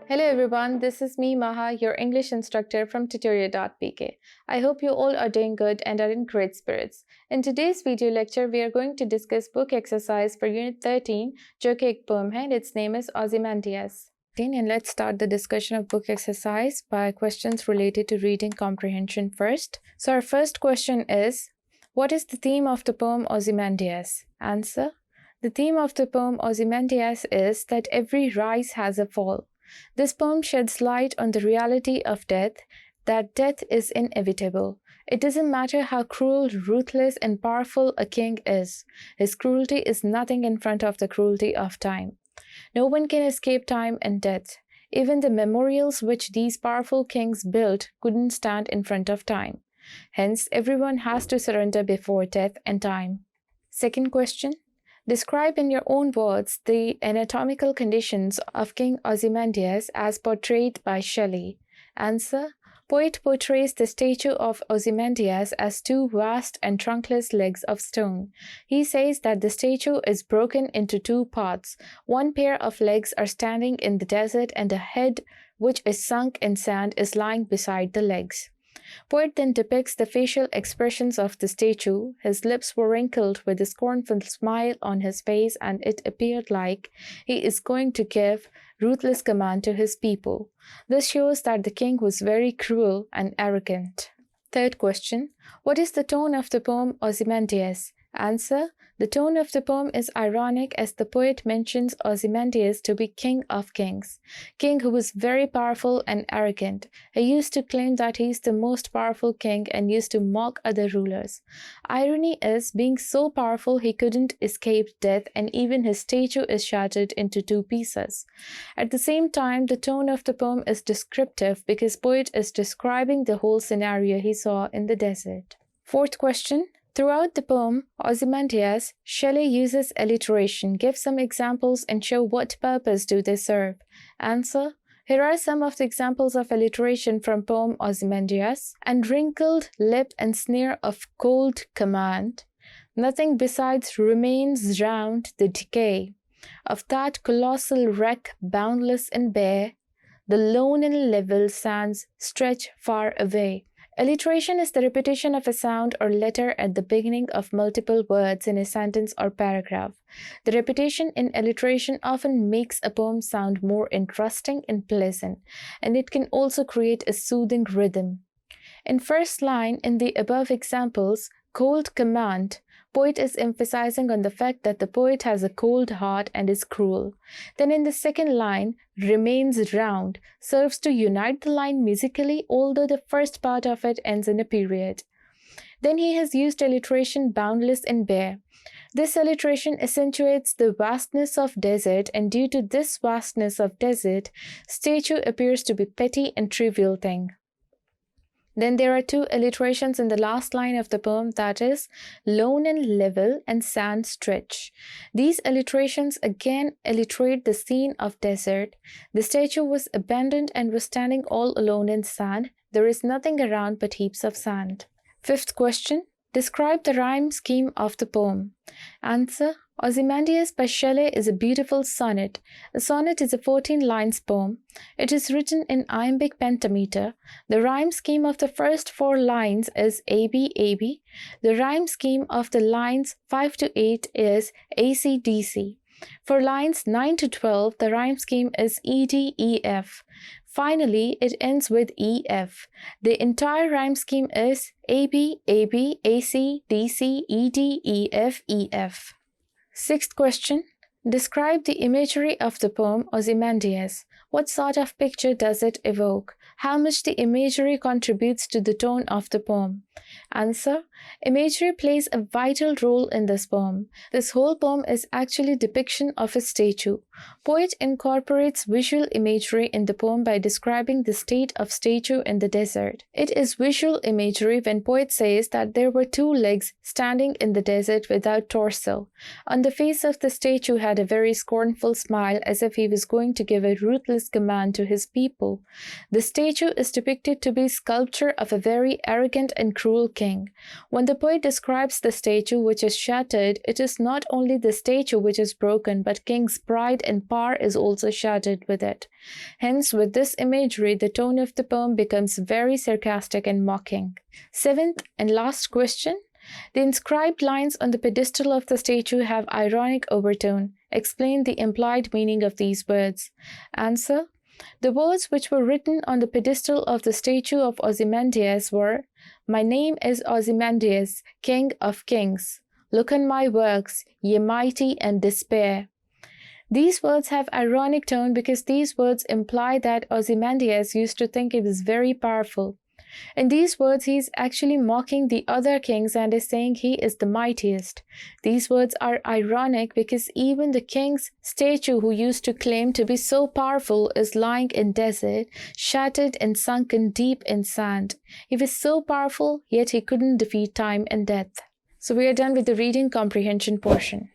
Hello everyone, this is me Maha, your English instructor from tutoria.pk. I hope you all are doing good and are in great spirits. In today's video lecture, we are going to discuss book exercise for Unit 13, जो कि एक poem है and its name is Ozymandias. And let's start the discussion of book exercise by questions related to reading comprehension first. So our first question is, what is the theme of the poem Ozymandias? Answer: the theme of the poem Ozymandias is that every rise has a fall. This poem sheds light on the reality of death, that death is inevitable. It doesn't matter how cruel, ruthless, and powerful a king is. His cruelty is nothing in front of the cruelty of time. No one can escape time and death. Even the memorials which these powerful kings built couldn't stand in front of time. Hence, everyone has to surrender before death and time. Second question. Describe in your own words the anatomical conditions of King Ozymandias as portrayed by Shelley. Answer: poet portrays the statue of Ozymandias as two vast and trunkless legs of stone. He says that the statue is broken into two parts. One pair of legs are standing in the desert and a head which is sunk in sand is lying beside the legs. Poet then depicts the facial expressions of the statue. His lips were wrinkled with a scornful smile on his face, and it appeared like he is going to give ruthless command to his people. This shows that the king was very cruel and arrogant. Third question. What is the tone of the poem Ozymandias? Answer: the tone of the poem is ironic as the poet mentions Ozymandias to be king of kings, king who was very powerful and arrogant. He used to claim that he is the most powerful king and used to mock other rulers. Irony is, being so powerful he couldn't escape death, and even his statue is shattered into two pieces. At the same time, the tone of the poem is descriptive because poet is describing the whole scenario he saw in the desert. Fourth question. Throughout the poem, Ozymandias, Shelley uses alliteration. Give some examples and show what purpose do they serve. Answer: here are some of the examples of alliteration from poem Ozymandias. And wrinkled lip and sneer of cold command. Nothing besides remains round the decay of that colossal wreck, boundless and bare. The lone and level sands stretch far away. Alliteration is the repetition of a sound or letter at the beginning of multiple words in a sentence or paragraph. The repetition in alliteration often makes a poem sound more interesting and pleasant, and it can also create a soothing rhythm. In first line in the above examples, cold command, poet is emphasizing on the fact that the poet has a cold heart and is cruel. Then in the second line, remains round, serves to unite the line musically, although the first part of it ends in a period. Then he has used alliteration boundless and bare. This alliteration accentuates the vastness of desert, and due to this vastness of desert, statue appears to be petty and trivial thing. Then there are two alliterations in the last line of the poem, that is, lone and level and sand stretch. These alliterations again alliterate the scene of desert. The statue was abandoned and was standing all alone in sand. There is nothing around but heaps of sand. Fifth question. Describe the rhyme scheme of the poem. Answer: Ozymandias by Shelley is a beautiful sonnet. A sonnet is a 14-line poem. It is written in iambic pentameter. The rhyme scheme of the first 4 lines is AB, AB. The rhyme scheme of the lines 5 to 8 is AC, DC. For lines 9 to 12, the rhyme scheme is ED, EF. Finally, it ends with EF. The entire rhyme scheme is AB, AB, AC, DC, ED, EF, EF. Sixth question. Describe the imagery of the poem Ozymandias. What sort of picture does it evoke? How much the imagery contributes to the tone of the poem? Answer: imagery plays a vital role in this poem. This whole poem is actually depiction of a statue. Poet incorporates visual imagery in the poem by describing the state of statue in the desert. It is visual imagery when poet says that there were 2 legs standing in the desert without torso. On the face of the statue had had a very scornful smile as if he was going to give a ruthless command to his people. The statue is depicted to be sculpture of a very arrogant and cruel king. When the poet describes the statue which is shattered, it is not only the statue which is broken, but king's pride and power is also shattered with it. Hence, with this imagery, the tone of the poem becomes very sarcastic and mocking. Seventh and last question. The inscribed lines on the pedestal of the statue have ironic overtone. Explain the implied meaning of these words. Answer. The words which were written on the pedestal of the statue of Ozymandias were, "My name is Ozymandias, King of Kings. Look on my works, ye mighty, and despair." These words have ironic tone because these words imply that Ozymandias used to think he was very powerful. In these words, he is actually mocking the other kings and is saying he is the mightiest. These words are ironic because even the king's statue who used to claim to be so powerful is lying in desert, shattered and sunken deep in sand. He was so powerful, yet he couldn't defeat time and death. So we are done with the reading comprehension portion.